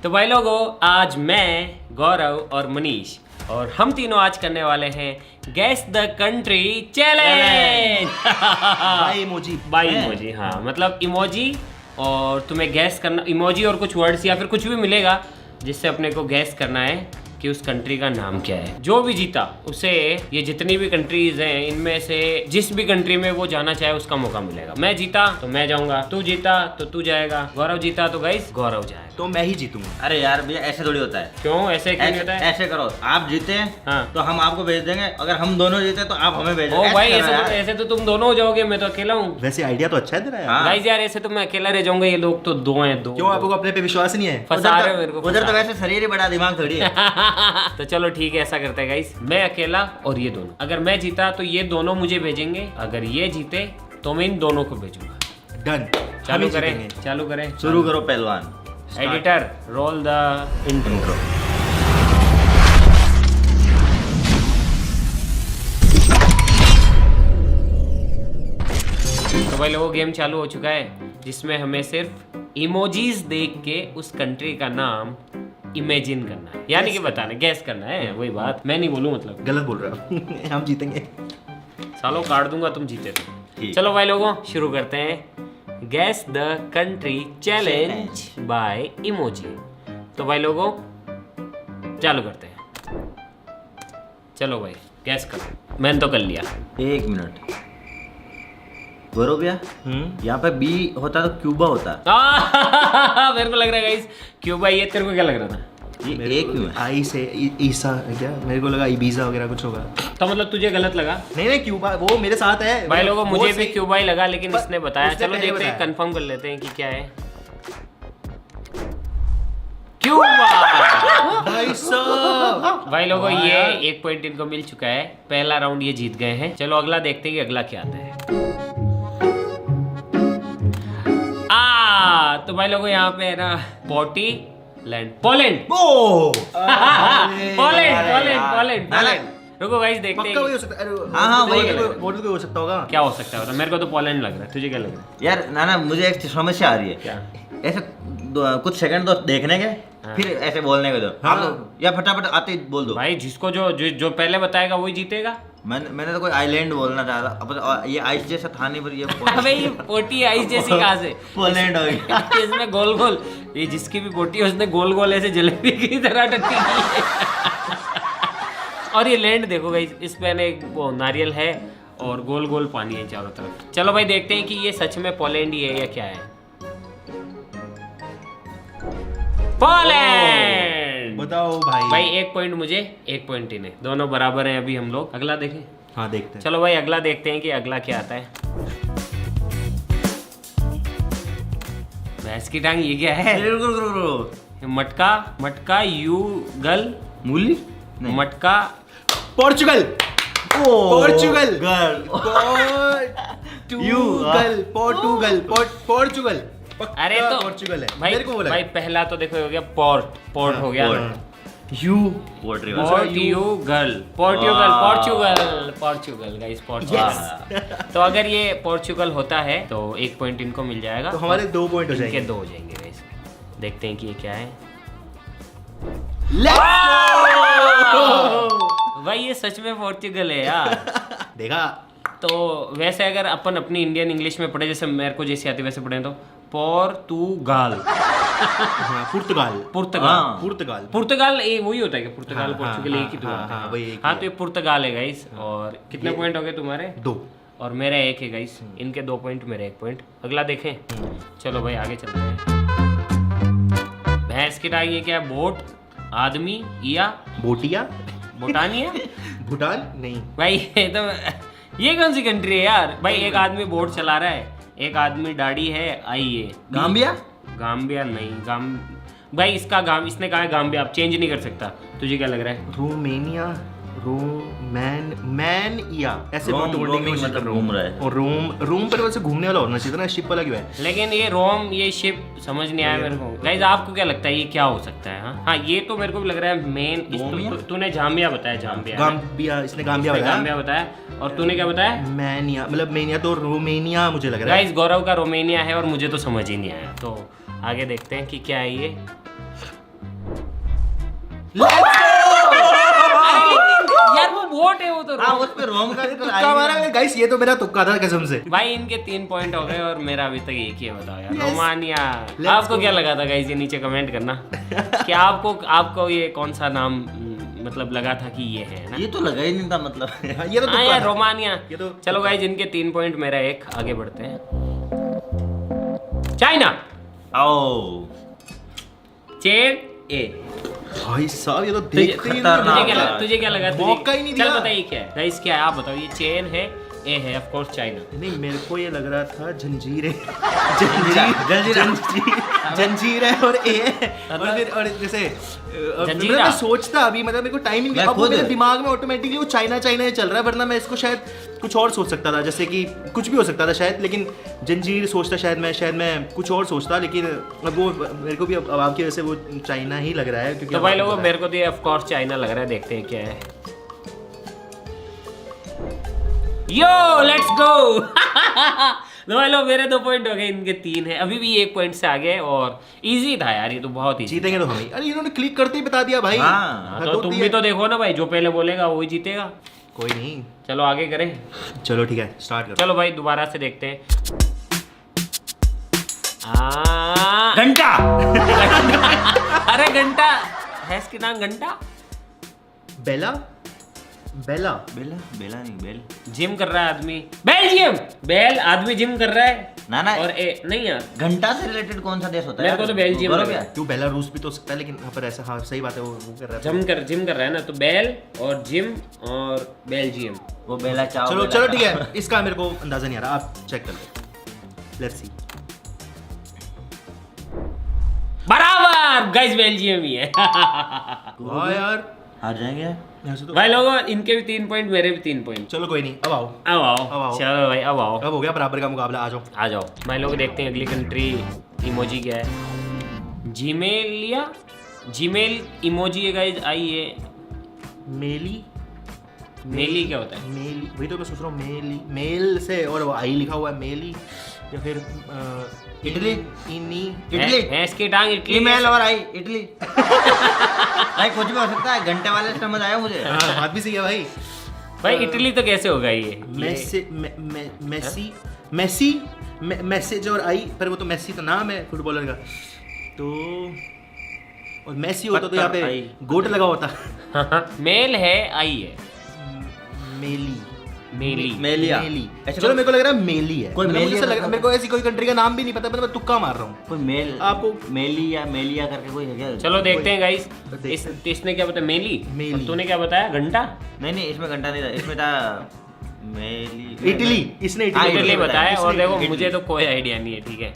तो भाई लोगों, आज मैं, गौरव और मनीष और हम तीनों आज करने वाले हैं gas the country challenge. By emoji. By emoji, हाँ, मतलब इमोजी, और तुम्हें गैस करना, इमोजी और कुछ वर्ड्स या फिर कुछ भी मिलेगा जिससे अपने को गैस करना है कि उस कंट्री का नाम क्या है। जो भी जीता उसे ये जितनी भी कंट्रीज हैं इनमें से जिस भी कंट्री में वो जाना चाहे उसका मौका मिलेगा। मैं जीता तो मैं जाऊंगा, तू जीता तो तू जाएगा, गौरव जीता तो गाइस गौरव जाएगा। तो मैं ही जीतूंगा। अरे यार भैया, ऐसे थोड़ी होता है। क्यों ऐसे क्यों होता है? ऐसे करो, आप जीते हाँ। तो हम आपको भेज देंगे, अगर हम दोनों जीते तो आप हमें भेज ओ देंगे। भाई, करो यार। ऐसे तो तुम दोनों हो जाओगे, मैं तो अकेला हूँ। वैसे आइडिया तो अच्छा है तेरा यार। हाँ। गाइस यार, ऐसे तो मैं अकेला रह जाऊंगा, ये लोग तो दो हैं, दो। क्यों आपको अपने पे विश्वास नहीं है? फंसा रहे हो मेरे को, उधर तो फंसा वैसे शरीर ही बड़ा, दिमाग थोड़ी है। तो चलो ठीक है, ऐसा करते हैं गाइस, मैं अकेला और ये दोनों। अगर मैं जीता तो ये दोनों मुझे भेजेंगे, अगर ये जीते तो मैं इन दोनों को भेजूंगा। डन। चालू करें, चालू करें, शुरू करो पहलवान। Editor roll the intro. तो भाई लोगों, गेम चालू हो चुका है जिसमें हमें सिर्फ इमोजीज देख के उस कंट्री का नाम इमेजिन करना है, यानी कि बताना, गैस करना है। वही बात, मैं नहीं बोलूं, मतलब गलत बोल रहा हूँ। हम जीतेंगे। सालों काट दूंगा तुम जीते तो। ठीक। चलो भाई लोगों, शुरू करते हैं gas the country challenge by emoji. तो भाई लोगों, चालू करते हैं। चलो भाई, गैस करो। मैंने तो कर लिया। 1 मिनट। गौरव भैया, यहाँ पे बी होता तो क्यूबा होता। मेरे को लग रहा है गाइस क्यूबा, ये तेरे को क्या लग रहा था? ये एक क्यों है? आई से ईसा क्या? मेरे को लगा ईबीजा वगैरह कुछ होगा। तो मतलब तुझे गलत लगा? नहीं क्यूबा वो मेरे साथ है। भाई लोगों, वो मुझे भी सही- क्यूबा ही लगा, लेकिन पर इसने बताया। उसने चलो पहले देखते हैं, बताया। कंफर्म कर लेते हैं कि क्या है। क्यूबा। भाई साहब। भाई लोगों, ये 1 पॉइंट इनको मिल चुका है। पहला राउंड ये जीत गए हैं। चलो अगला देखते हैं कि अगला क्या आता है। तो भाई लोगों, यहाँ पे है ना पोर्टलैंड, पोलैंड। Poland, Poland. रुको गाइस, देखते पक्का वही हैं हो सकता है। अरे हाँ, हाँ, वही वही वोट भी हो सकता होगा। क्या हो सकता है। मेरे को तो पोलैंड लग रहा है, तुझे क्या लग रहा है? यार ना, मुझे एक समस्या आ रही है। क्या? ऐसे कुछ सेकंड तो देखने के, फिर ऐसे बोलने के दो। हाँ। आप लोग या फटाफट आते ही बोल दो। भाई जिसको जो पहले बताएगा वही जीतेगा। मैंने तो कोई आइलैंड बोलना चाहा था। अब ये आइस जैसा था नहीं, पर ये अबे ये पोटी आइस जैसी कहाँ से? पोलैंड हो गया। इसमें गोल गोल, ये जिसकी भी पोटी है उसने गोल गोल ऐसे जलेबी की तरह टट्टी की है। और ये लैंड देखो गाइस, इस पे ना एक वो नारियल है और गोल गोल पानी है चारों तरफ। चलो भाई, देखते हैं कि ये सच में पोलैंड ही है या क्या है। पोलैंड। बताओ भाई। भाई 1 पॉइंट मुझे, 1 पॉइंट इन्हें, दोनों बराबर हैं अभी हम लोग। अगला देखें। हाँ देखते हैं। चलो भाई, अगला देखते हैं कि अगला क्या आता है। भैंस की टांग, ये क्या है? ये मटका, मटका युगल, मूली नहीं। मटका पोर्चुगल। पोर्चुगल। गर्ल। पोर्चुगल। अरे तो पोर्चुगल है। भाई, मेरे को बोला। भाई पहला तो देखो हो गया पोर्ट हो गया। You portray Portugal, Portugal guys, Portugal. तो अगर ये पोर्चुगल होता है तो 1 पॉइंट इनको मिल जाएगा। तो हमारे 2 पॉइंट हो इनके जाएंगे। 2 हो जाएंगे गाइस। देखते हैं कि ये क्या है। भाई ये सच में पोर्चुगल है यार। देखा। तो वैसे अगर अपन अपनी इंडियन इंग्लिश में पढ़े, जैसे मेरे को जैसे आती वैसे पढ़े, तो पोर्तुगाल। हाँ, पुर्तगाल। पुर्तगाल, पुर्तगाल ये वही होता है क्या? पुर्तगाल, हाँ, पोर्चुगल हाँ, एक ही तो हाँ, होता हाँ, है। वही एक ही हाँ, है। तो ये पुर्तगाल है गाइस। और कितने पॉइंट हो गए तुम्हारे? 2। और मेरा 1 है गाइस। इनके 2 पॉइंट, मेरे 1 पॉइंट। अगला देखें। चलो भाई, आगे चलते हैं। भैंस की टांग, ये क्या है? बोट, आदमी या बोटिया। बोटानिया? भूटान नहीं। भाई ये कौन सी कंट्री है यार? भाई एक आदमी बोट चला रहा है, एक आदमी दाढ़ी है, आइए। गाम्बिया। गाम्बिया नहीं, भाई इसका इसने कहा है गाम्बिया, आप चेंज नहीं कर सकता। तुझे क्या लग रहा है? रोमेनिया। मैन ऐसे रोम, बहुत बोलने की रोमिंग कोशिश मतलब कर रहा हूँ। घूम रहा है। और रोम पर वैसे घूमने वाला होना चाहिए था ना, शिप वाला क्यों है? लेकिन ये रोम, ये शिप समझ नहीं आया मेरे को। गाइस आपको क्या लगता है ये क्या हो सकता है? हाँ, ये तो मेरे को भी लग रहा है मेन। तूने जाम्बिया बताया, जाम्बिया। गाम्बिया, इसने गाम्बिया बताया। गाम्बिया बताया। और तूने क्या बताया? मैनिया, मतलब मेनिया तो रोमेनिया मुझे लग रहा है। गाइस गौरव का रोमेनिया है और मुझे तो समझ ही नहीं आया। तो आगे देखते हैं कि क्या है ये। यार वो वोट है वो तो हाँ, उस पे रोम का तो तुक्का मारा गाइस, ये तो मेरा तुक्का था कसम से। भाई इनके 3 पॉइंट हो गए और मेरा अभी तक एक ही है। बताओ यार Yes. रोमानिया। Let's आपको go. क्या लगा था गाइस, ये नीचे कमेंट करना कि आपको ये कौन सा नाम मतलब लगा था कि ये है ना। ये तो लगा ही नहीं था मतलब। हाँ, ये तो हाँ तुक्का यार था। रोमानिया। ये तो चलो गाइस इनके 3 पॉइंट मेरा 1, आगे बढ़ते हैं। चाइना, आओ चेन, ए। भाई साहब ये तो तुझे देखते ही खतरनाक नहीं। है। तुझे क्या लगा? मौका ही नहीं चल दिया। बताइए क्या है गाइस, क्या है आप बताओ। ये चेन है, ए है ऑफ कोर्स चाइना। नहीं, मेरे को ये लग रहा था जंजीरें। जंजीरा। जंजीर है और ए है और फिर और जैसे जंजीरा। मैं सोचता अभी, मतलब मेरे को टाइम ही नहीं, मैं अब वो खुद- मेरे दिमाग में ऑटोमेटिकली वो चाइना चाइना ही चल रहा है, वरना मैं इसको शायद कुछ और सोच सकता था, जैसे कि कुछ भी हो सकता था शायद, लेकिन जंजीर सोचता शायद मैं कुछ और सोचता, लेकिन अब वो मेरे को भी अब आपकी वजह से वो चाइना ही लग रहा है, क्योंकि तो अब भाई आपको लोगों पता है। मेरे को तो ये ऑफ कोर्स चाइना लग रहा है, देखते हैं क्या है। Yo let's go. तो भाई लोग मेरे 2 पॉइंट हो गए, इनके 3 है, अभी भी 1 पॉइंट से आगे। और इजी था यार, ये तो बहुत इजी। जीतेंगे तो हम ही। अरे इन्होंने क्लिक करते ही बता दिया भाई। हाँ, तो तुम भी तो देखो ना भाई, जो पहले बोलेगा वही जीतेगा। कोई नहीं, चलो आगे करें। चलो ठीक है, स्टार्ट करो। चलो भाई दोबारा से देखते हैं। आ, घंटा। अरे घंटा है, इसके नाम घंटा। बेला बेला बेला बेला नहीं बेल। जिम कर रहा है आदमी, बेल्जियम। बेल आदमी जिम कर रहा है। ना ना, और ए नहीं यार, घंटा से रिलेटेड कौन सा देश होता है? मेरे को तो बेल्जियम गौरव लगा। यार। क्यों बेलारूस भी तो हो सकता है, लेकिन यहाँ पर ऐसा, हाँ सही बात है, वो कर रहा है। जिम कर रहा है ना, तो बेल और जिम और बेल्जियम। वो बेला चाव। चलो बेला चलो चाव। ठीक है, इसका मेरे को अंदाजा नहीं आ रहा, आप चेक कर लो। Let's see. बराबर गाइस, बेल्जियम ही है। वाह यार, हार जाएंगे यार। ऐसे तो भाई लोगों इनके भी 3 पॉइंट, मेरे भी 3 पॉइंट। चलो कोई नहीं, अब आओ। अब अब आओ, आओ। चलो भाई अब आओ, अब हो गया बराबर का मुकाबला, आ जाओ। आ जाओ। भाई लोग देखते हैं अगली कंट्री इमोजी क्या है। जीमेलिया, जीमेल इमोजी है गाइस, आई है। मेली मेली क्या होता है? मेली, वही तो मैं सोच रहा हूँ, मेली, मेल से और वो आई लिखा हुआ है, मेली, या फिर इटली। इनी। इटली। भैंस की टांग इटली। ईमेल और आई इटली। भाई कुछ भी हो सकता है, घंटे वाले समझ आया मुझे। हाँ, बात भी सही है भाई। भाई इटली तो कैसे होगा ये? मेसी मेसी मेसी मैसेज और आई, पर वो तो मेसी तो नाम है फुटबॉलर का, तो और मेसी होता तो यहाँ पे आई। गोट लगा होता। मेल है, आई है। मेली मेली। मेलिया। मेली। ऐसे चलो मेरे को लग रहा है मेली है। कोई मतलब मेली मुझे है ऐसा लग रहा, मतलब? मेरे को ऐसी कोई कंट्री का नाम भी नहीं पता, मतलब मैं तुक्का मार रहा हूँ। कोई मेल आपको- मेली या मेलिया करके कोई है क्या? चलो देखते हैं गाइस। देखते इसने क्या बताया? मेली। मेली। और तूने क्या बताया? घंटा। नहीं नहीं, इसमें घंटा नहीं था, इसमें था मेली। इटली, इसने हाँ, इटली इटली बताया। और देखो इटली। मुझे तो कोई आइडिया नहीं है, ठीक है।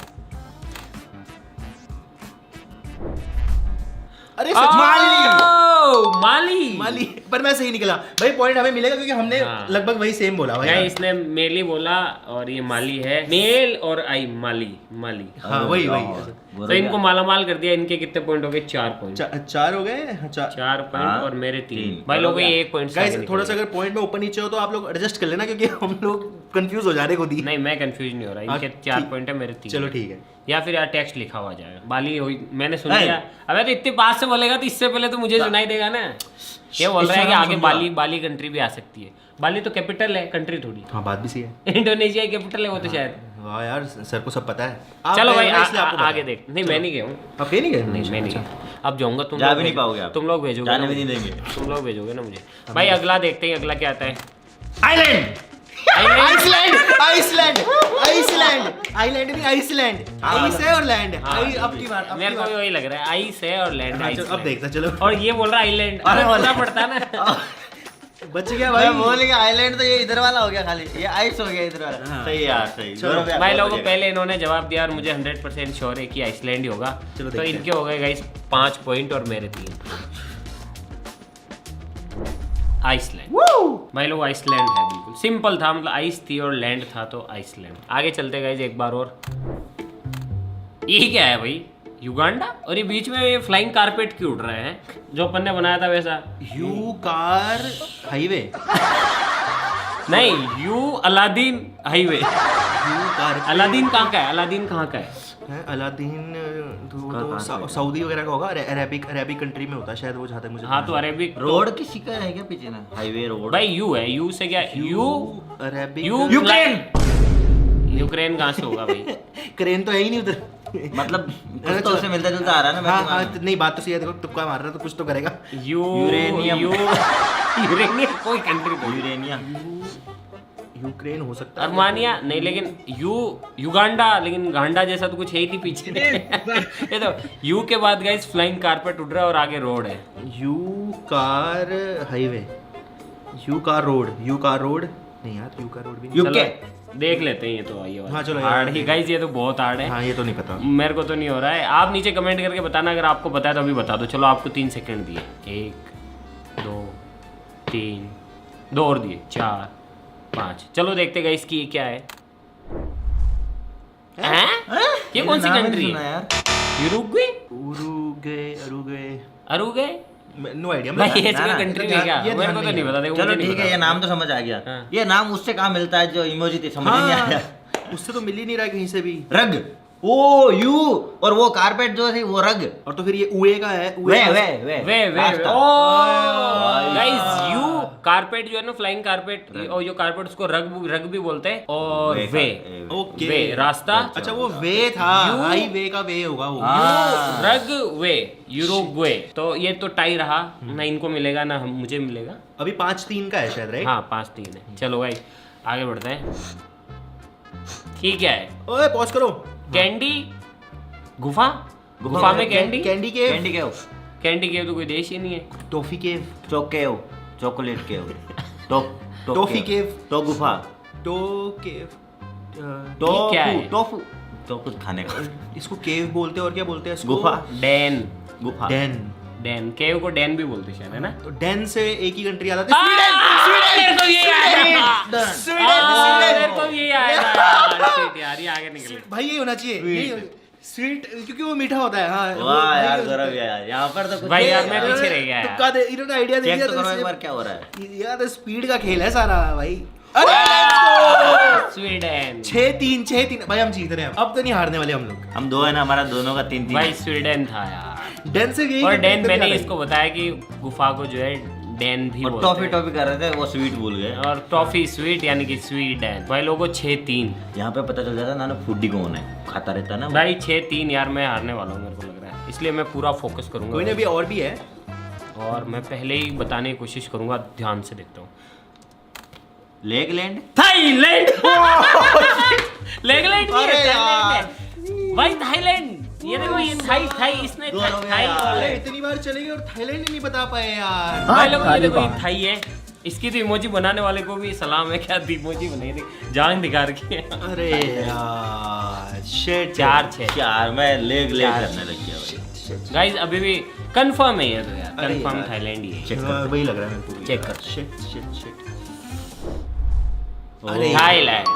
अरे सच ओह, माली। माली, पर मैं सही निकला भाई, पॉइंट हमें मिलेगा क्योंकि हमने हाँ। लगभग वही सेम बोला भाई। नहीं, इसने मेली बोला और ये माली है। मेल और आई, माली माली। हाँ वही वही। तो इनको मालामाल कर दिया। इनके कितने पॉइंट हो गए? 4 पॉइंट। चार हो गए। हाँ, 4 पॉइंट हाँ, और मेरे 3। तीन। भाई लोगों हो ये गया। 1 पॉइंट। गाइस थोड़ा सा अगर पॉइंट में ऊपर नीचे हो तो आप लोग एडजस्ट कर लेना, क्योंकि हम लोग कंफ्यूज हो जा रहे खुद ही। नहीं, मैं कंफ्यूज नहीं हो रहा। इनके हाँ, 4 ठीक। पॉइंट है, मेरे 3। चलो ठीक है। या फिर यार टेक्स्ट लिखा हुआ जाएगा। बाली हुई, मैंने सुन नहीं। लिया। अबे तो इतने पास से बोलेगा तो इससे पहले तो मुझे सुनाई देगा ना। ये बोल रहा है कि इससे आगे समझा। बाली कंट्री भी आ सकती है। बाली तो कैपिटल है, कंट्री थोड़ी। हाँ बात भी सही है। इंडोनेशिया कैपिटल है वो तो शायद। वाह यार, सर को सब पता है। आप चलो गए भाई हो ना, इसलिए आपको पता आगे है। देख। नहीं मैं नहीं गया हूँ। आप गए नहीं गए? नहीं मैं नहीं गया। अब जाऊंगा, तुम जा लोग भी नहीं भेजो- पाओगे आप। तुम लोग भेजोगे जाने ना भी नहीं मुझे। देंगे। तुम लोग भेजोगे ना मुझे। भाई अगला देखते हैं, अगला क्या आता है? Island. Iceland Iceland Iceland island नहीं, आइसलैंड। आइस है और लैंड है। हाँ, आई अब की बार, अब मेरे की को भी बार। वही लग रहा है, आइस है और लैंड। हाँ, चलो, अब देखते हैं, चलो। और ये बोल रहा है आइलैंड। अरे अरे वाला। बोलना पड़ता ना। बच गया भाई। मैं बोल गया आइलैंड, तो ये इधर वाला हो गया खाली, ये आइस हो गया इधर वाला। हाँ। सही है यार, सही। चलो, गौरव यार, भाई बहुत लोगों बढ़िया। पहले इन्होंने जवाब दिया और मुझे 100% श्योर है कि आइसलैंड ही होगा। चलो तो देखते हैं। इनके हो गए गाइस 5 पॉइंट और मेरे 3। आइसलैंड। भाई लोग आइसलैंड है, बिल्कुल सिंपल था, मतलब आइस थी और लैंड था तो आइसलैंड। आगे चलते गाइस एक बार और। ये क्या है भाई? युगांडा। और ये बीच में ये फ्लाइंग कारपेट क्यों उड़ रहे हैं? जो अपन ने बनाया था वैसा। You car highway. नहीं, you Aladdin highway. You car Aladdin कहाँ का है? अलादीन कहाँ का है? है अलादीन तो कहाँ से सऊदी वगैरह का होगा, अरेबिक कंट्री में होता है शायद वो, जहाँ तक मुझे हाँ तो अरेबिक रोड किसी का है क्या पीछे ना, हाईवे रोड? भाई यू है, यू से क्या you Arabic you Ukraine. Ukraine कहाँ से होगा भाई? क्रेन तो है ही नहीं उधर। मतलब कुछ तो उससे मिलता जुलता आ रहा है ना हाँ मेरे हाँ दिमाग में। नहीं बात तो सही है, देखो तुक्का मार रहा है तो कुछ तो करेगा। यूरेनियम। यूरेनियम कोई कंट्री नहीं। यूरेनियम। यूक्रेन हो सकता है, अर्मानिया नहीं, लेकिन युगांडा, लेकिन गांडा जैसा तो कुछ है ही नहीं पीछे। ये तो यू के बाद गाइस फ्लाइंग कारपेट उड़ रहा है और आगे रोड है। You car highway, you car road नहीं यार, यू कार रोड भी नहीं। यूके। चलो, देख लेते हैं ये तो। ये हाँ, चलो, हार्ड यार, ही गाइस, ये तो बहुत हार्ड है। हाँ ये तो नहीं पता। मेरे को तो नहीं हो रहा है। आप नीचे कमेंट करके बताना अगर आपको पता है तो अभी बता दो। चलो आपको 3 सेकंड दिए, 1 2 3, 2 और दिए, 4 5। चलो देखते गाइस कि ये क्या है। हैं? ये कौन सी नाम ही नहीं कंट्री सुना है? यार। यूरुग्वे? उरुगे अरुगे? No idea. भाई ये ना, ना, कंट्री में क्या? ये मेरे को ध्यान तो नहीं नहीं पता। देखो चलो मुझे नहीं ठीक है, पता। ये नाम तो समझ आ गया। हाँ। ये नाम उससे कहाँ मिलता है जो इमोजी थी, समझ नहीं आया। उससे तो मिल ही नहीं रहा कहीं से भी। रग। ओ यू, और वो कारपेट जो थी वो रग। और तो फिर ये उए का है, वे का- वे वे रास्ता। गाइस यू कारपेट जो है ना, फ्लाइंग कारपेट, और जो कारपेट उसको रग भी बोलते हैं। और वे वे का- ओके वे रास्ता। अच्छा वो वे था, यू- हाईवे का वे होगा वो। हाँ। रग वे यूरोग्वे। तो ये तो टाई रहा ना, इनको मिलेगा ना मुझे मिलेगा। अभी 5-3 का है शायद, राइट? हाँ 5-3 है। चलो भाई आगे बढ़ते हैं। ठीक है, ओए पॉज करो। कैंडी गुफा। गुफा में candy. Candy cave, candy cave. Candy cave तो कोई देश ही नहीं है। टॉफी केव, चोकेव। Chocolate cave. टो टॉफी केव, तो गुफा। टो केव, टोफू। क्या है? टोफू तो कुछ खाने का। इसको केव बोलते हैं और क्या बोलते हैं इसको? गुफा। डैन। गुफा। डेन। डैन केव को डैन भी बोलते शायद, है ना? तो डेन से एक ही कंट्री आ जाती है, मेरे को ये आया था। स्वीडन। मेरे को ये आया था। Shit यार, ये आगे निकल गया। भाई ये होना चाहिए, स्वीट, क्योंकि वो मीठा होता है। हाँ वो- वाह यार भाई- गौरव यार, यहाँ पर तो कुछ भाई यार है मैं पीछे रह गया यार। तुक्का दे, इन्होंने आइडिया दे चेक दिया तो तो करो एक इसलिए- बार क्या हो रहा है। यार तो स्पीड का खेल है सारा भाई। अरे let's go! स्वीडन। 6-3 भाई, हम जीत रहे हैं अब तो नहीं हारने वाले हम लोग। हम दो है ना, हमारा दोनों का 3-3। भाई स्वीडन था यार। डेन से यही और कंट्री डैन तक मैंने आ रही। इसको बताया कि गुफा को जो है डैन भी और बोलते टॉफी हैं। टॉफी कर रहे थे, वो स्वीट भूल गए। और टॉफी स्वीट यानी कि स्वीडन। भाई लोगों 6-3। यहाँ पे पता चल जाता ना फूडी कौन है, खाता रहता है ना वो। भाई 6-3 यार, मैं हारने वाला हूँ मेरे को लग रहा है। इसलिए मैं पूरा फोकस करूंगा। कोई नहीं, अभी और भी है। और मैं पहले ही बताने की कोशिश करूंगा, ध्यान से देखता हूँ। लेगलैंड। थाईलैंड। लेगलैंड नहीं है, अरे थाईलैंड है। भाई थाईलैंड। ये देखो, ये थाई इसने दो हो गया थाई यार। अरे इतनी बार चले गए और थाईलैंड ही नहीं बता पाए यार। भाई लोग ये देखो, ये थाई है। इसकी तो इमोजी बनाने वाले को भी सलाम है। क्या इमोजी बनाई थी, जान दिखा रखी है। अरे यार शिट। 4-6 यार मैं लेग चार। करने लग गया भाई। गाइस अभी भी कंफर्म है ये तो यार, अरे कंफर्म यार। थाईलैंड ही है। चेक हाँ, कर। वही लग रहा है मेरे को। चेक कर। शिट। ओ, अरे थाईलैंड।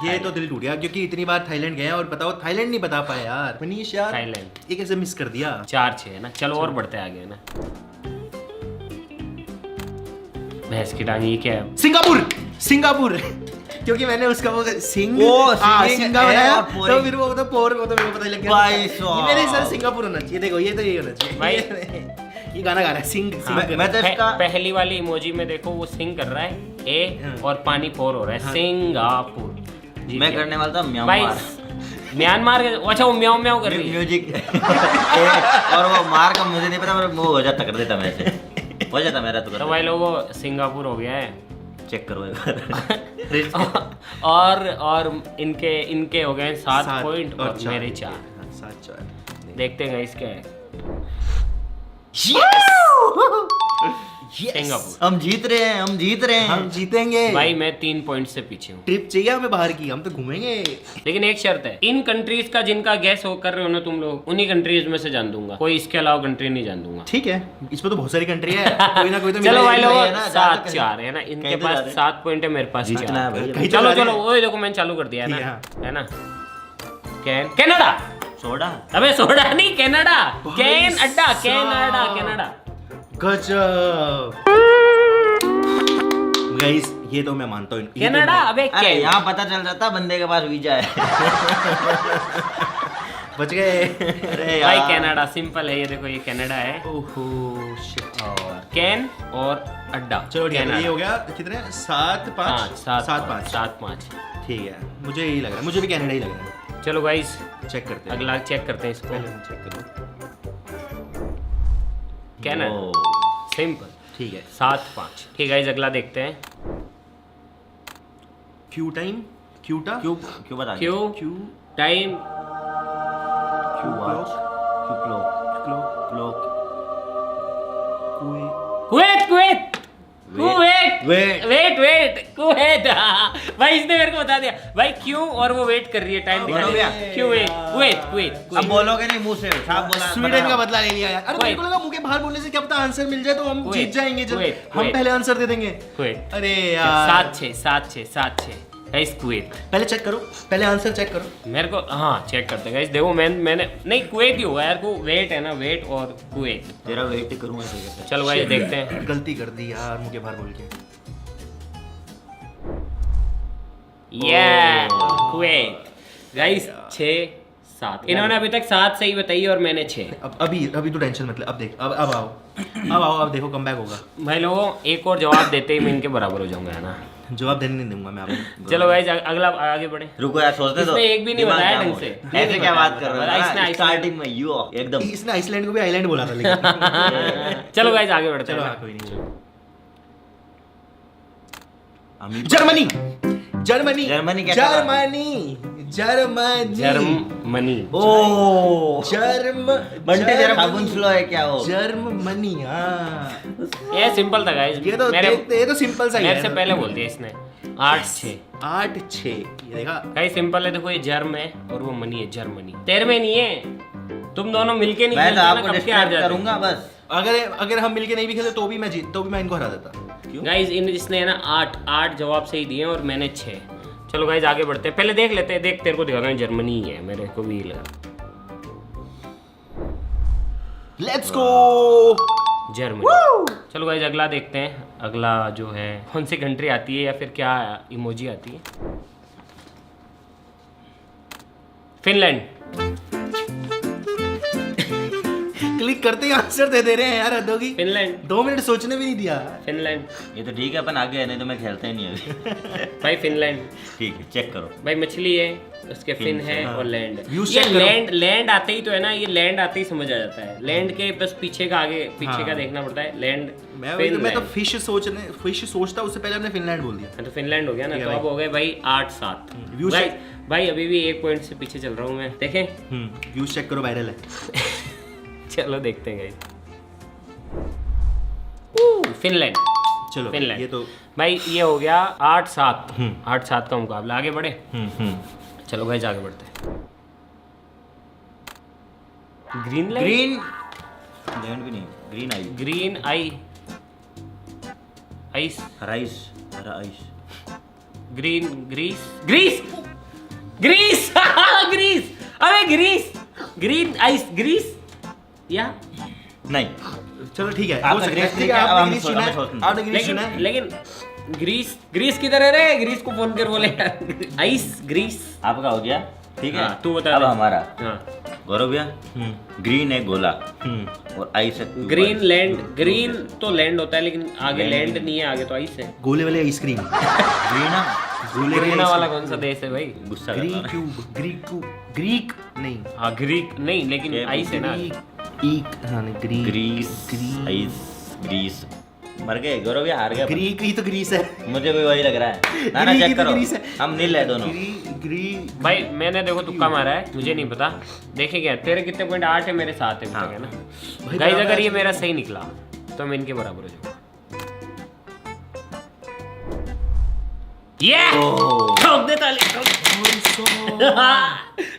ये तो दिल टूट गया क्योंकि इतनी बार थाईलैंड गए और बताओ थाईलैंड नहीं बता पाए यार। मनीष यार थाईलैंड। ये कैसे मिस कर दिया? 4-6 है ना। चलो और बढ़ते आगे है ना। भैंस की टांग, ये क्या है? सिंगापुर क्योंकि मैंने उसका वो सिंग ओ, सिंगा सिंग बनाया और पोरी। तो फिर वो तो पोर वो तो मेरे को पता लग गया। भाई ये साहब। मेरे हिसाब से सिंगापुर होना चाहिए। देखो ये तो ये होना चाहिए भाई। ये गाना गा रहा है सिंग हाँ, सिंग मैं तो इसका पहली वाली इमोजी में देखो वो सिंग कर रहा है ए, हाँ। और पानी पोर हो रहा है। सिंगापुर। जीत मैं गया। करने वाला था भाई म्यांमार। म्यांमार अच्छा वो म्याऊं म्याऊं कर रही है। म्यूजिक। और वो मार का मुझे नहीं पता, पर वो हो जाता कर देता मेरे से, हो जाता मेरा तो तो कर भाई लोगों सिंगापुर हो गया है। चेक करो एक बार। और इनके हो गए 7 पॉइंट और अच्छा। मेरे 4। 7-4 देखते हैं इसके है। सिंगापुर। हम जीत रहे हैं, हम जीत रहे हम हैं। जीतेंगे भाई मैं 3 पॉइंट से पीछे हूँ। ट्रिप चाहिए हमें बाहर की, हम तो घूमेंगे। लेकिन एक शर्त है, इन कंट्रीज का जिनका गैस हो कर रहे हो ना तुम लोग, उन्हीं कंट्रीज में से जान दूंगा, कोई इसके अलावा कंट्री नहीं जान दूंगा। ठीक है, इसमें तो बहुत सारी कंट्री है, कोई ना कोई तो चलो भाई मिलेगा ही। लोग है ना, 7-4 है ना, इनके कहीं तो जा पास रहे हैं। 7 पॉइंट है, मेरे पास जीतना 4। है भाई। कहीं तो चलो जा रहे चलो, हैं। वो देखो मैंने चालू कर दिया है ठीक ना, है ना। कनाडा। सोडा। अबे सोडा नहीं, कनाडा। भाई कनाडा साहब। कनाडा। गजब गाइस, ये तो मैं मानता हूँ। ये तो कनाडा। मैं- अबे अरे यहाँ पता चल जाता बंदे के पास वीजा है। बच गए। अरे भाई यार। कनाडा सिंपल है, ये देखो ये कनाडा है। ओहो shit। और कैन और अड्डा। चलो ठीक है, कनाडा। ये हो गया कितने 7-5 7-5 7-5। ठीक है, मुझे यही लग रहा है, मुझे भी कनाडा ही लग रहा है। चलो गाइस चेक करते हैं, अगला चेक करते हैं इसको। पहले हम चेक करो। Can O, simple. ठीक है, 7-5। ठीक है गाइस अगला देखते हैं। क्यू टाइम, क्यूटा, क्यों क्यों बता क्यू क्यू टाइम क्यों वॉच क्यों clock clock clock Kuwait Kuwait Kuwait wait wait wait Kuwait. भाई इसने मेरे को बता दिया भाई क्यों, और वो वेट कर रही है टाइम दिखा बोलो रही है। भैया। कुवैत कुवैत कुवैत अब कुवैत। बोलोगे नहीं मुंह से साफ बोला स्वीडन का बदला ले लिया यार। अरे कुवैत। मेरे को लगा मुंह के बाहर बोलने से क्या पता आंसर मिल जाए तो हम कुवैत, जीत जाएंगे। जब कुवैत, हम कुवैत। पहले आंसर दे देंगे। कुवैत। अरे यार 7-6 गाइस कुवैत। पहले चेक करो, पहले आंसर चेक करो। मेरे को हाँ चेक करते हैं गाइस। देखो मैंने नहीं कुवैत ही होगा यार, को वेट है ना, वेट और कुवैत। तेरा वेट ही करूंगा ऐसे। चलो भाई देखते हैं। गलती कर दी यार मुंह के बाहर बोल के। ये कुवैत गाइस 6-7। इन्होंने अभी तक 7 सही बताई और मैंने 6। अब अभी तो टेंशन मतलब, अब देख, अब आओ, अब देखो कमबैक होगा। भाई लोगों एक और जवाब देते ही मैं इनके बराबर हो जाऊंगा है ना। जवाब देने नहीं दूंगा मैं आपको। चलो गाइस अगला आगे बढ़े। रुको यार सोचने दो। इसने एक भी नहीं दिमाग बताया जाम ढंग हो से। गया। ऐसे क्या बात कर रहे इसने हो स्टार्टिंग में यू एकदम। इसने आइसलैंड को भी आइलैंड बोला था लेकिन। चलो गाइस आगे बढ़ते चलो हैं। हाँ, कोई नहीं। अमीर जर्मनी जर्मनी जर्मनी कैसा था? Germany Germany Germany. ओ बंटे जरा साबुन जर्मनी स्लो है क्या वो? जर्मनी। हाँ ये सिंपल था गाइस। ये तो देखते, ये तो सिंपल सा ही मेरे है से ना। पहले बोल दिया इसने। 8-6 8-6 ये देखा। गाइस सिंपल है। देखो ये जर्म है और वो मनी है, जर्मनी। तेरे में नहीं है, तुम दोनों मिलके नहीं मैं तो खेलते ना, आपको कब के हार डिस्ट्रैक्ट जाते। करूंगा बस। अगर हम मिलके नहीं भी खेलते तो भी मैं जीत, तो भी मैं इनको हरा देता। गाइस इसने है ना 8 जवाब सही दिए और मैंने 6। चलो गाइस आगे बढ़ते हैं। पहले देख लेते हैं, देख तेरे को दिखाता हूँ जर्मनी ही है, मेरे को भी लगा लेट्स गो जर्मनी। चलो गाइस अगला देखते हैं। अगला जो है कौन सी कंट्री आती है या फिर क्या इमोजी आती है। फिनलैंड। क्लिक करते ही आंसर दे रहे हैं यार, हद होगी। फिनलैंड 2 मिनट सोचने भी नहीं दिया। फिनलैंड ये तो ठीक है अपन आगे है नहीं तो मैं खेलता ही नहीं अभी। भाई फिनलैंड। ठीक है चेक करो। भाई मछली है, उसके फिन है हाँ। और लैंड। Views ये check करो। लैंड आते ही तो है ना, ये लैंड आते ही समझ आ जाता है। लैंड के बस पीछे का आगे पीछे हाँ। का देखना पड़ता है। लैंड मैं तो फिश सोचता उससे पहले हमने फिनलैंड बोल दिया। तो फिनलैंड हो गया ना। ठीक तो है अब हो गए भाई 8-7। Views भाई check- भाई अभी भी 1 पॉइंट से पीछे चल रहा हूँ मैं। देखें व्यूज चेक करो, वायरल है। चलो देखते हैं गाइस। फिनलैंड। चलो फिनलैंड। ये तो भाई ये हो गया 8-7। 8-7 का मुकाबला। आगे बढ़े। चलो गाइस आगे बढ़ते हैं। ग्रीनलैंड। ग्रीन लैंड भी नहीं green eye green eye ice. Rice हरा ice green Greece Greece Greece Greece. अबे ग्रीस ग्रीन आइस ग्रीस या नहीं। चलो ठीक है, आपने हो सकता है, ग्रीस ठीक है, लिखा, अब आपने हम ग्रीस सोच- सुना हमें है, सोचना। आपने ग्रीस सुना है। लेकिन ग्रीस किधर है रे? ग्रीस को फोन कर बोले आइस ग्रीस। आपका हो गया ठीक है। हाँ, तू बता अब दे। हमारा हाँ गौरव भैया ग्रीन है गोला और आइस है ग्रीन लैंड। ग्रीन तो लैंड होता है लेकिन आगे Land लैंड नहीं। नहीं है, आगे तो आइस है। गोले वाले आइसक्रीम। ग्रीना गोले वाले ग्रीना वाला ice कौन सा देश है भाई? गुस्सा cream। करता है। ग्रीक नहीं, हाँ ग्रीक नहीं, लेकिन क्या आइस है ना। ग्रीक हाँ नहीं, ग्रीस आइस ग्रीस मर गए गौरव भैया हार गया। ग्रीक ही तो ग्रीस है। मुझे भी वही लग रहा है। ना ग्रीक ही चेक तो करो ग्रीस है। हम नील है दोनों। ग्रीक भाई मैंने देखो तुक्का मारा है, मुझे नहीं पता। देखे क्या तेरे कितने पॉइंट? 8 है, मेरे 7 है, हाँ। है ना। भाई गाइस बराबर अगर ये है। मेरा सही निकला तो मैं इनके बराबर हो जाऊंगा। ये ठोक दे ताली, ठोक।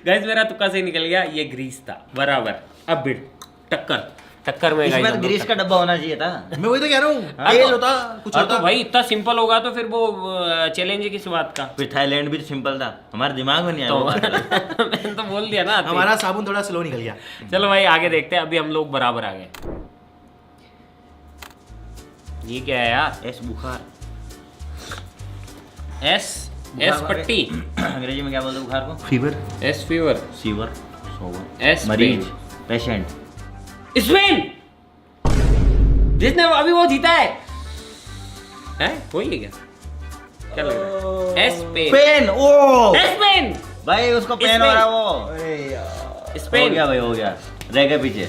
गाइस मेरा तुक्का सही निकल गया, ये ग्रीस था बराबर। अब बिड टक्कर में इसमें गाइस तो हम ग्रीस लोग का डब्बा होना चाहिए था। मैं वही तो कह रहा हूँ, हाँ, तेल तो- होता कुछ और होता तो भाई इतना सिंपल होगा तो फिर वो चैलेंज है किस बात का? फिर थाईलैंड भी तो सिंपल था, हमारे दिमाग में नहीं आया तो वो बात। मैंने तो बोल दिया ना। हमारा साबुन थोड़ा स्लो निकल गया। चलो भाई आगे देखते हैं। अभी हम लोग बराबर आ गए। ये क्या है यार? एस बुखार एस पट्टी। अंग्रेजी में क्या बोलते हैं बुखार को? Fever. S fever. Sewer S मरीज, पेशेंट। स्पेन, जिसने अभी वो जीता है वही है क्या? क्या लग रहा है? स्पेन। पेन, ओ स्पेन भाई उसको पेन हो रहा है वो। हो स्पेन गया भाई, हो गया। रह गए पीछे।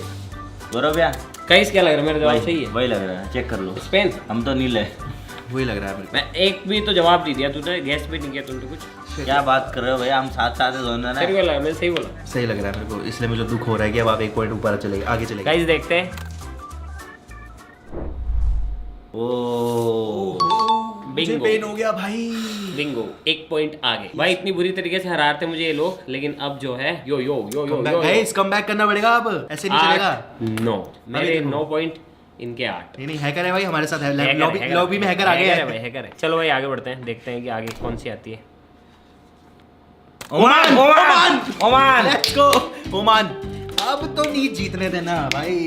गौरव भैया गाइस क्या लग रहा है? मेरा जवाब सही है। वही लग रहा है, चेक कर लो। स्पेन। हम तो नीले। वही लग रहा है मेरे मैं एक भी तो जवाब नहीं दिया, तूने गैस भी नहीं किया तुमने कुछ। क्या बात कर रहे हो भैया, हम साथ साथ है दोनों सही ना। बोला, मैं सही बोला। को सही लग रहा है मेरे को, इसलिए मुझे दुख हो रहा है कि अब आप 1 पॉइंट ऊपर चले आगे चले गए। गाइस देखते हैं। ओ मुझे पेन हो गया भाई। बिंगो, 1 पॉइंट आगे। भाई इतनी बुरी तरीके से हराते मुझे ये लोग, लेकिन अब जो है यो यो यो यो यो गाइस कमबैक करना पड़ेगा, अब ऐसे नहीं चलेगा। 9 मेरे 9 पॉइंट, इनके 8। नहीं हैकर है भाई हमारे साथ, है लॉबी में हैकर आ गया है है भाई, हैकर है। चलो भाई आगे बढ़ते हैं, देखते हैं कि आगे कौन सी आती है। Oman, Oman, Oman. Let's go Oman. अब तो नहीं जीतने देना भाई।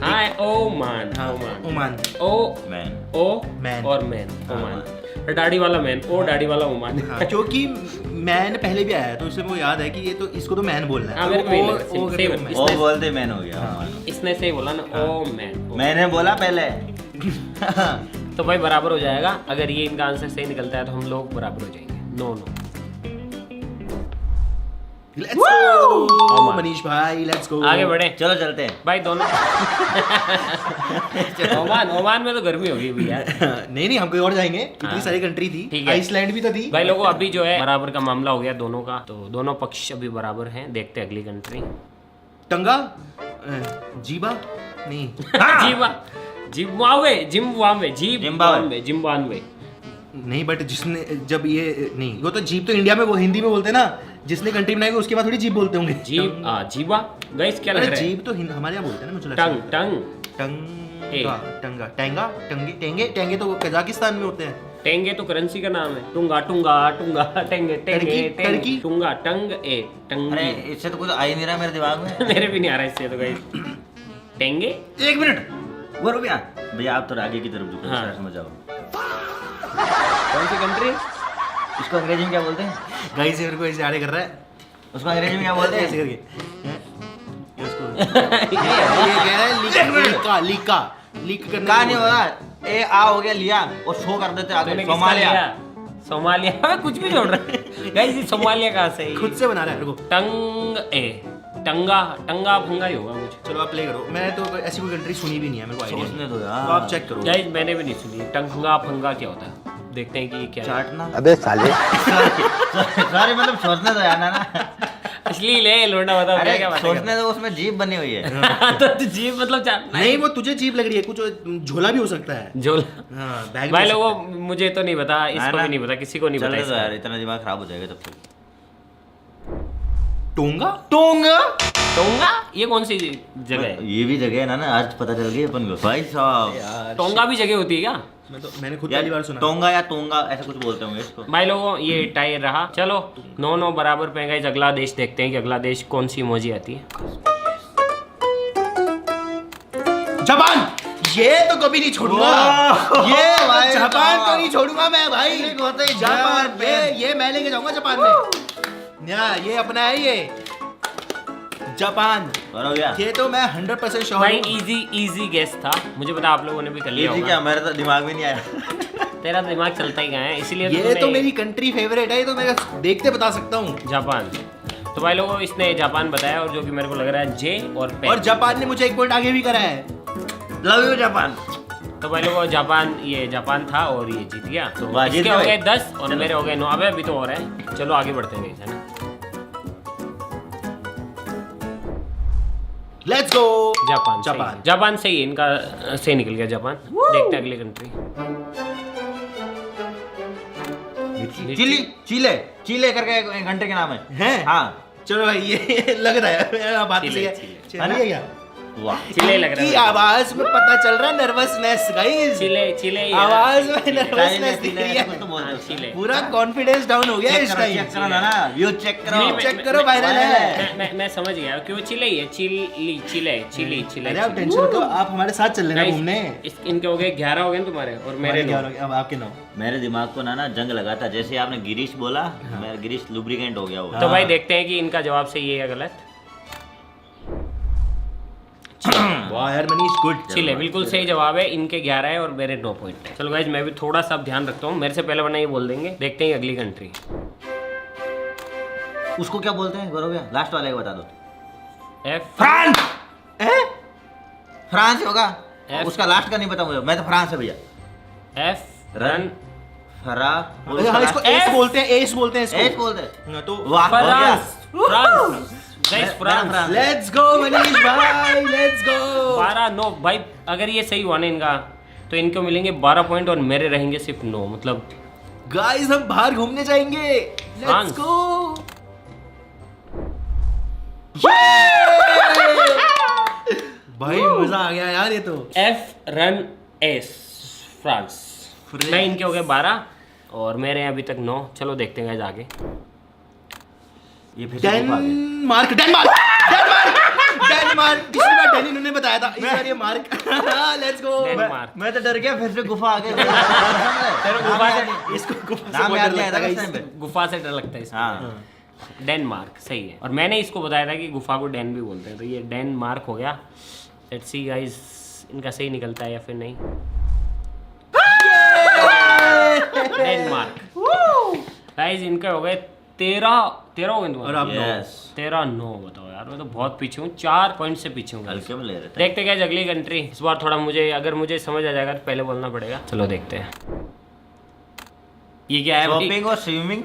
हाँ Oman, Oman, Oman, oh man, oh man. और मैन, ओमान। दाढ़ी वाला मैन, ओ दाढ़ी वाला ओमान। हाँ, क्योंकि मैन पहले भी आया है तो इससे मुझे याद है कि ये तो इसको तो मैन बोलना है। हाँ, मेरे को भी ओ- लगा, ओ- same, ओ- ओ इसने- बोलते मैन हो गया। इसने सही बोला ना, ओ मैन। मैंने बोला पहले। तो भाई बराबर हो जाएगा। अगर ये इनका आंसर सही निकलता है तो हम लोग बराबर हो जाएंगे। No Let's go Oman. Manish भाई, लेट्स गो आगे बढ़े चलो चलते हैं। भाई दोनों। ओमान में तो गर्मी होगी अभी यार। नहीं हम कोई और जाएंगे, इतनी हाँ। सारी कंट्री थी, ठीक है। आइसलैंड भी तो थी। भाई लोगों अभी जो है बराबर का मामला हो गया दोनों का, तो दोनों पक्ष अभी बराबर हैं। देखते हैं अगली कंट्री। टंगा, जीबा नहीं, जिम्बाब्वे, जिम्बाब्वे। नहीं बट जिसने जब ये नहीं, वो तो जीप तो इंडिया में वो हिंदी में बोलते हैं ना, जिसने कंट्री बनाई उसके बाद थोड़ी जीप बोलते होंगे। जीबा गाइस क्या लग अरे रहा है? जीप तो हमारे यहाँ बोलते हैं ना, मुझे लगता है। टंगा, टंगा, टेंगा, टंगे, टेंगे, टेंगे तो कजाकिस्तान में होते हैं। टेंगे तो करेंसी का नाम है। टुंगा टुंगा टुंगा, टेंगे टेंगे टर्की? टेंगे, टुंगा टंग ए टंग। अरे इससे तो कुछ आ ही नहीं रहा मेरे दिमाग में। मेरे भी नहीं आ रहा इससे तो गाइस। टेंगे। 1 मिनट, गौरव भैया, भैया आप तो आगे की तरफ झुको, हाँ। समझ जाओ। कौन सी कंट्री? इसको अंग्रेजी में क्या बोलते हैं? गाइस मेरे को ऐसे आड़े कर रहा है, उसको अंग्रेजी में क्या बोलते ऐसे हैं? करके हैं? ये उसको ये कह रहा है लीक करने कहा को नहीं बोल रहा है। होगा। ए आ हो गया, लिया और शो कर देते आगे। तूने किसका सोमालिया। लिया? सोमालिया। अबे कुछ भी जोड़ रहा है गाइस। ये सोमालिया कहाँ से है? खुद से बना रहा है। रुको टंग ए टंगा टंगा भंगा ही होगा मुझे। चलो आप प्ले करो, मैं तो ऐसी कोई कंट्री सुनी भी नहीं है, मेरे को आइडिया सोचने नहीं। दो तो यार। आप चेक करो। गाइस मैंने भी नहीं सुनी। टंगा फंगा क्या होता है? देखते हैं कि ये क्या है। चाटना। अबे साले सॉरी मतलब सोचने दो यार ना। अश्लील है लोंडा, बताओ क्या अरे क्या बात सोचने दो, उसमें जीभ बनी हुई है। तो जीप मतलब चाटना नहीं वो तुझे चीप लग रही है, कुछ झोला भी हो सकता है। झोल। हाँ, बैग भी भाई हो लोगों सकता है। मुझे तो नहीं पता, इसको ना? भी नहीं पता, किसी को नहीं पता चलने दो इसका। यार, इतना दिमाग खराब हो जाएगा तब तक। टोंगा, टोंगा टोंगा ये कौन सी जगह है? ये भी जगह है ना, आज पता चल गई अपन को। भाई साहब यार टोंगा भी जगह होती है क्या? मैंने खुद यार, पहली बार सुना। टोंगा या टोंगा ऐसा कुछ बोलते होंगे इसको। भाई लोगों ये टाई रहा। चलो 9-9 बराबर पे गाइस। अगला देश देखते हैं कि अगला देश कौन सी इमोजी आती है। जापान, ये तो कभी नहीं छोड़ूंगा। ये भाई जापान साहब। तो नहीं छोड़ूंगा मैं भाई। ठीक होता ही जापान जापान ये मैं लेके जाऊंगा जापान में। ये अपना है ये जापान। गौरव भैया, ये तो मैं 100% श्योर भाई हूँ। इजी गेस था। मुझे पता आप लोगों ने भी कर लिया ये होगा। क्या मेरे तो दिमाग में नहीं आया। तेरा दिमाग चलता ही कहाँ है, इसीलिए ये तूने- तो मेरी कंट्री फेवरेट है, ये तो मैं देखते बता सकता हूँ। जापान। तो भाई लोगों इसने जापान बताया, और जो कि मेरे को लग रहा है जे और पेन। और जापान ने मुझे 1 पॉइंट आगे भी करा है। Love you Japan. तो भाई लोगों जापान, ये जापान था और ये जीत गया। तो वाह, जीत इसके हो गए। गए 10 और चलो। मेरे हो गए 9। अबे अभी तो और है। चलो आगे बढ़ते हैं है ना। Let's go Japan Japan. सही। जापान सही है, इनका सही निकल गया जापान। देखते हैं अगली कंट्री। चिली, चिले, चिले करके एक घंटे के नाम है। हैं? हाँ। चलो भाई ये लग रहा है बात चिले, सही है। चिले। चिले है क्या? वाह। चिले लग रहा की है। आवाज में पता चल रहा है नर्वसनेस गाइस। चिले चिले ही है। आवाज में चिले, नर्वसनेस दिख चिले, रही ऐसा कुछ तो है। बोलते हाँ, हो। चिले। पूरा कॉन्फिडेंस डाउन हो गया चेक इस करो, टाइम। चेक करो ना, व्यू चेक करो। नहीं, चेक करो वायरल है। मैं समझ गया क्यों चिले ही है। चिली चिले चिली चिले। अरे आप टेंशन तो आप हमारे साथ चल लेना Guys, घूमने। इनके हो गए 11 हो गए ना तुम्हारे, और मेरे 9। अब आपके 9। मेरे दिमाग को ना जंग लगा था, जैसे आपने गिरीश बोला, मेरा गिरीश लुब्रिकेंट हो गया वो। तो भाई देखते हैं कि इनका जवाब सही है या गलत। वाह यार मनीष गुड। चिल है, बिल्कुल सही जवाब है। इनके 11 है और मेरे 9 पॉइंट है। चलो गाइज मैं भी थोड़ा सा ध्यान रखता हूँ, मेरे से पहले वरना ये बोल देंगे। देखते हैं अगली कंट्री। उसको क्या बोलते हैं गौरव भैया? लास्ट वाले को बता दो। F France. फ्रांस होगा। F- उसका लास्ट का नहीं पता मुझे, मैं तो फ्रांस है भैया। एफ रन फरा। हाँ इसको एस बोलते हैं, एस बोलते हैं एस इसको। बोलते हैं। हाँ, तो वाह हो गया। France guys, France. Let's go Manish भाई, लेट्स गो। 12-9 भाई। अगर ये सही हुआ ना इनका तो इनको मिलेंगे 12 पॉइंट और मेरे रहेंगे सिर्फ 9। मतलब गाइस हम बाहर घूमने जाएंगे, फ्रांस। Let's go. भाई मजा आ गया यार ये तो। F run S France. मैं इनके हो गए 12 और मेरे हैं अभी तक 9। चलो देखते हैं गाइस आगे। ये फिर से गुफा आ गया। Denmark, Denmark, Denmark, Denmark. पिछली बार डेनी ने बताया था, इस बार ये मार्क। Let's go. डेनमार्क। मैं तो डर गया, फिर से गुफा आ गया। तेरे गुफा से इसको गुफा से नाम बहुत याद डर नहीं आया लगता था है उस टाइम पे। गुफा से डर लगता है इसको। हाँ डेनमार्क सही है। और मैंने इसको बताया था कि गुफा को डैन भी बोलते हैं, तो ये डेनमार्क हो गया। लेट्स सी गाइस इनका सही निकलता है या फिर नहीं। डेनमार्क गाइस इनका हो गए 13 हो गए और आप नो। यस 13-9। बताओ यार, मैं तो बहुत पीछे हूँ, 4 पॉइंट से पीछे हूँ guys। हल्के में ले रहे थे। देखते हैं अगली कंट्री। इस बार थोड़ा मुझे, अगर मुझे समझ आ जाएगा तो पहले बोलना पड़ेगा। चलो देखते हैं ये क्या है। शॉपिंग और स्विमिंग।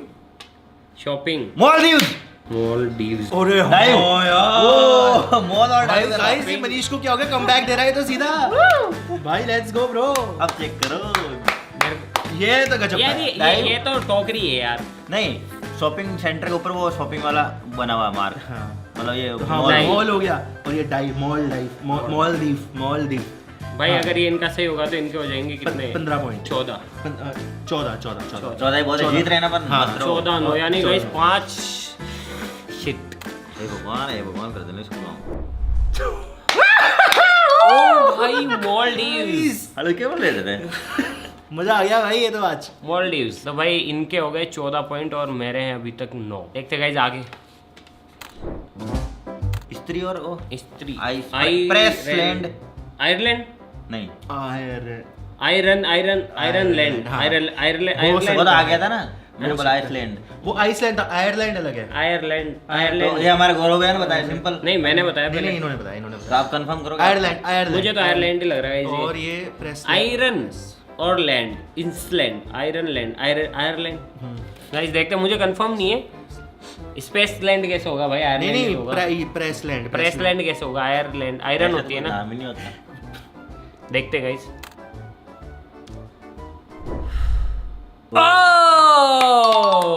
शॉपिंग मालदीव्स। मालदीव्स। अरे डाइव। हाँ यार। मॉल और डाइव। गाइस ये मनीष को क्या हो गया, कमबैक दे रहा है तो सीधा। भाई लेट्स गो ब्रो। अब चेक करो। ये तो गजब यार था। ये तो टोकरी है यार। नहीं, शॉपिंग सेंटर के ऊपर वो शॉपिंग वाला बना हुआ मार्क। हाँ। मतलब ये हाँ मॉल। नहीं। मॉल हो गया। और ये डाइव, मॉल डाइव, मॉलदीव। भाई हाँ। अगर ये इनका सही होगा तो इनके हो जाएंगे कितने? 15 पॉइंट। 14 14। 14 बहुत है, जीत रहे हैं ना अपन। हाँ, मत रहो। 14-9 यानी गाइस 5 शिट। हे भगवान कर देना इसको। ओ भाई मालदीव्स। हल्के में ले रहे थे। मजा आ गया भाई ये तो आज। मालदीव्स। तो भाई इनके हो गए 14 पॉइंट और मेरे हैं अभी तक 9। देखते गाइस आगे। स्त्री और ओ स्त्री। प्रेसलैंड। आयरलैंड। नहीं आयरलैंड। हाँ। वो तो आ गया था ना, मैंने बोला आइसलैंड। वो आइसलैंड था, आयरलैंड अलग है। आयरलैंड। तो ये हमारे गौरव भैया ने बताया, सिंपल। नहीं मैंने बताया नहीं पहले। नहीं इन्होंने बताया तो आप कंफर्म करोगे? आयरलैंड। मुझे तो आयरलैंड ही लग रहा है इसे। और ये प्रेस आयरन और लैंड, इंसलैंड, आयरन लैंड, आयरलैंड। गाइस देखते हैं, मुझे कंफर्म नहीं है। स्पेस लैंड कैसे होगा भाई? आयरलैंड नहीं होगा। प्रेसलैंड। प्रेसलैंड कैसे होगा? आयरलैंड आयरन होती है ना। नाम ही नहीं होता। देखते गाइस।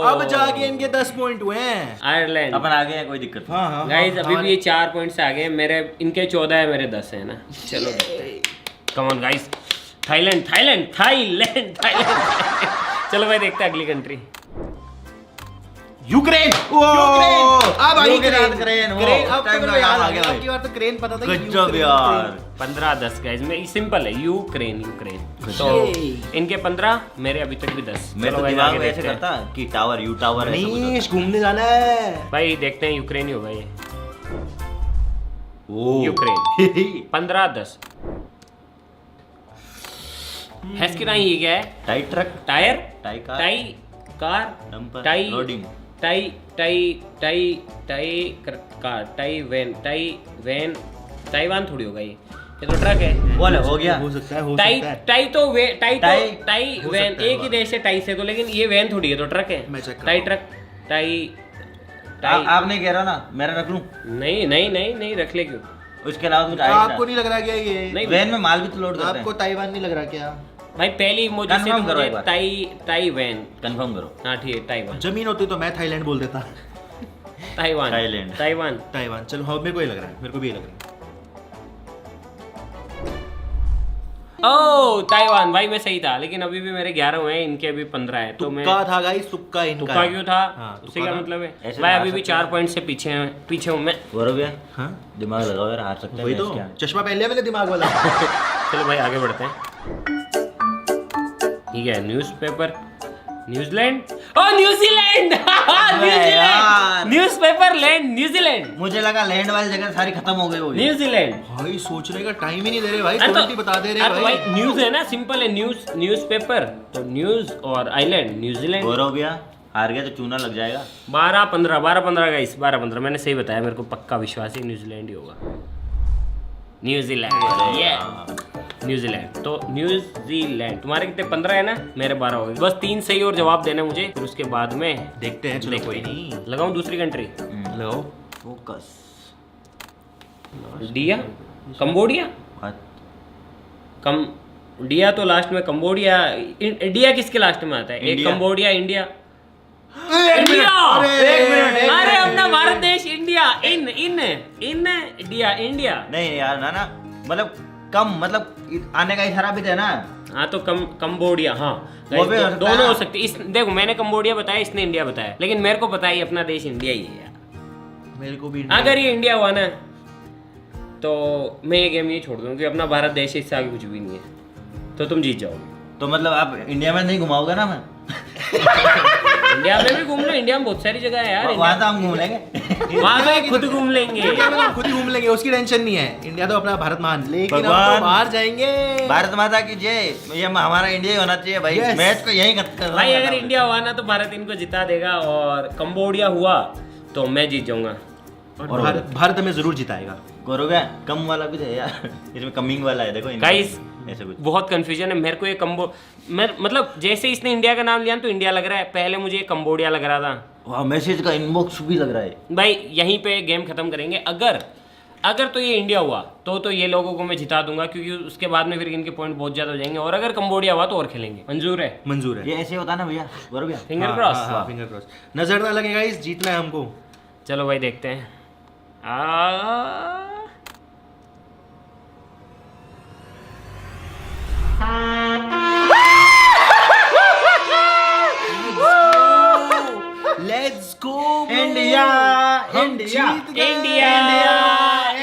अब जाके इनके 10 पॉइंट हुए हैं। आयरलैंड। अपन आगे हैं, कोई दिक्कत नहीं। हाँ गाइस अभी भी ये 4 पॉइंट से आगे हैं। मेरे इनके 14 है, मेरे 10 है ना। चलो कम ऑन गाइस। थाईलैंड। चलो भाई देखते हैं अगली कंट्री। यूक्रेन। अब आई यूक्रेन, वो क्रेन। अब टाइम तो का मेरे को याद याद आ आ गया गया। भाई। आपकी बार तो क्रेन पता था कि गजब यूक्रेन, यार। 15-10 गाइस में सिंपल है। यूक्रेन। तो इनके 15, मेरे अभी तक भी 10। मैं चलो तो भाई दिमाग आगे में ऐसे देखते हैं। करता कि टावर, यू टावर ऐसा कुछ मनीष घूमने जाना है। भाई देखते हैं यूक्रेन ही होगा ये। होता। ओ यूक्रेन। 15-10। हैस्किनाई ये क्या है? Tie truck. Tyre. Tie car. Tie car. Dumper. Tie loading. Car. Tie van. Taiwan थोड़ी होगा ये तो ट्रक है। बोले हो गया। हो सकता है, हो टाई सकता है। टाई तो टाई हो वैन सकता है एक ही देश है टाई से तो, लेकिन ये वैन थोड़ी है तो ट्रक है। मैं चेक करता टाई हूँ। ट्रक। टाई आप नहीं कह रहे हो ना, मेरा रख लूं? नहीं रख ले क्यों? उसके अलावा कुछ आपको नहीं लग रहा क्या ये? नहीं वैन में माल भी तो लोड करते आपको हैं। ताइवान नहीं लग रहा क्या? भाई पहली इमोजी से Confirm तो करो मुझे एक बार। Tie van. कंफर्म करो। हाँ ठीक है ताइवान। जमीन होती तो मैं थाईलैंड बोल देता। ताइवान। थाईलैंड। ताइवान। चलो हाँ, मेरे को ये लग रहा है, मेरे को भी ये लग रहा है। ओह ताइवान। भाई मैं सही था, लेकिन अभी भी मेरे 11 हुए हैं, इनके अभी 15 है। तो मैं तुक्का था गाइस, तुक्का इनका तुक्का है। क्यों था? हाँ, उसी तुक्का का था। मतलब है ऐसे भाई तो आ अभी भी सकते 4 पॉइंट से पीछे हूँ मैं। गौरव भैया हाँ दिमाग लगाओ यार, हार सकते हैं। वही तो, मैच क्या? चश्मा पहन लिया मैंने दिमाग वाला। चलो भाई आगे बढ़ते हैं। ठीक है newspaper. New Zealand, oh New Zealand, New Zealand, newspaper land, New Zealand, मुझे लगा लैंड वाली जगह सारी खत्म हो गई होगी। न्यूजीलैंड। भाई सोचने का टाइम ही नहीं दे रहे भाई, अरे तुरंत ही बता दे रहे अरे भाई। भाई न्यूज़ है ना, सिंपल है, न्यूज़, न्यूज़पेपर, तो न्यूज़ और आइलैंड, न्यूजीलैंड। गौरव भैया हार गया तो चूना लग जाएगा। 12-15 गाइस, 12-15 मैंने सही बताया, मेरे को पक्का विश्वास है न्यूजीलैंड ही होगा। न्यूजीलैंड, ये न्यूजीलैंड, तो न्यूजीलैंड। तुम्हारे कितने 15 है ना, मेरे 12 हो गए। बस 3 सही और जवाब देने मुझे, फिर उसके बाद में देखते हैं, चलो कोई नहीं। लगाऊं दूसरी कंट्री। लो फोकस। डिया, कंबोडिया, कंबोडिया तो लास्ट में, कंबोडिया, इंडिया किसके लास्ट में आता है? एक इंडिया। कंबोडिया, इंडिया, एक इंडिया, मिनट, अरे अपना भारत देश इंडिया, इंडिया, इंडिया। नहीं यार ना मतलब कम, मतलब आने का इशारा भी थे ना। हाँ तो कंबोडिया, हाँ वो भी हो सकता दोनों है। हो सकते। इस देखो मैंने कंबोडिया बताया, इसने इंडिया बताया, लेकिन मेरे को पता है अपना देश इंडिया ही है यार। मेरे को भी अगर ये इंडिया हुआ ना तो मैं ये गेम ये छोड़ दूँ कि अपना भारत देश है, इससे आगे कुछ भी नहीं है, तो तुम जीत जाओगे। तो मतलब आप इंडिया में नहीं घुमाओगे ना मैं? इंडिया में भी घूम लो, इंडिया में बहुत सारी जगह है यार। वहाँ तो हम घूम लेंगे। वहाँ पे खुद घूम लेंगे। इंडिया में तो खुद ही घूम लेंगे, उसकी टेंशन नहीं है। इंडिया तो अपना भारत मान, लेकिन हम भगवान। तो बाहर जाएंगे। भारत माता की जय, ये हमारा इंडिया ही होना चाहिए भाई। Yes. मैच को यही कर भाई अगर इंडिया हुआ ना तो भारत इनको जिता देगा, और कंबोडिया हुआ तो मैं जीत जाऊंगा। और भारत हमें जरूर जिताएगा। गौरव भैया कम वाला भी है यार, इसमें कमिंग वाला है, देखो इनका। गाइस ऐसे कुछ बहुत कंफ्यूजन है मेरे को, ये मैं मतलब जैसे इसने इंडिया का नाम लिया ना तो इंडिया लग रहा है, पहले मुझे कंबोडिया लग रहा था। वाह, मैसेज का इनबॉक्स भी लग रहा है भाई यहीं पे गेम खत्म करेंगे। अगर तो ये इंडिया हुआ तो ये लोगों को मैं जिता दूंगा, क्योंकि उसके बाद में फिर इनके पॉइंट बहुत ज्यादा हो जाएंगे, और अगर कंबोडिया हुआ तो और खेलेंगे। मंजूर है? मंजूर है। ये ऐसे होता ना भैया गौरव भैया। Finger cross. हाँ, फिंगर क्रॉस। नजर ना लगे गाइस, जीतना है हमको। चलो भाई देखते हैं। लेट्स गो इंडिया, हम इंडिया, जीत गए। इंडिया,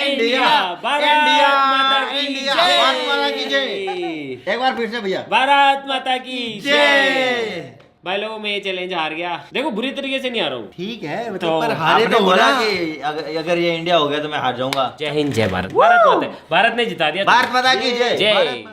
इंडिया, भारत माता की इंडिया, जय। भारत माता की जय। एक बार फिर से भैया। भारत माता की जय। जय। भाई लोगों मैं ये चैलेंज हार गया। देखो बुरी तरीके से नहीं हारा हूँ। ठीक है, तो मतलब पर हारे आपने तो बोला बोला कि अगर ये इंडिया हो गया तो मैं हार जाऊंगा। जय हिंद, जय भारत। भारत ने जिता दिया। भारत माता की जय। जय।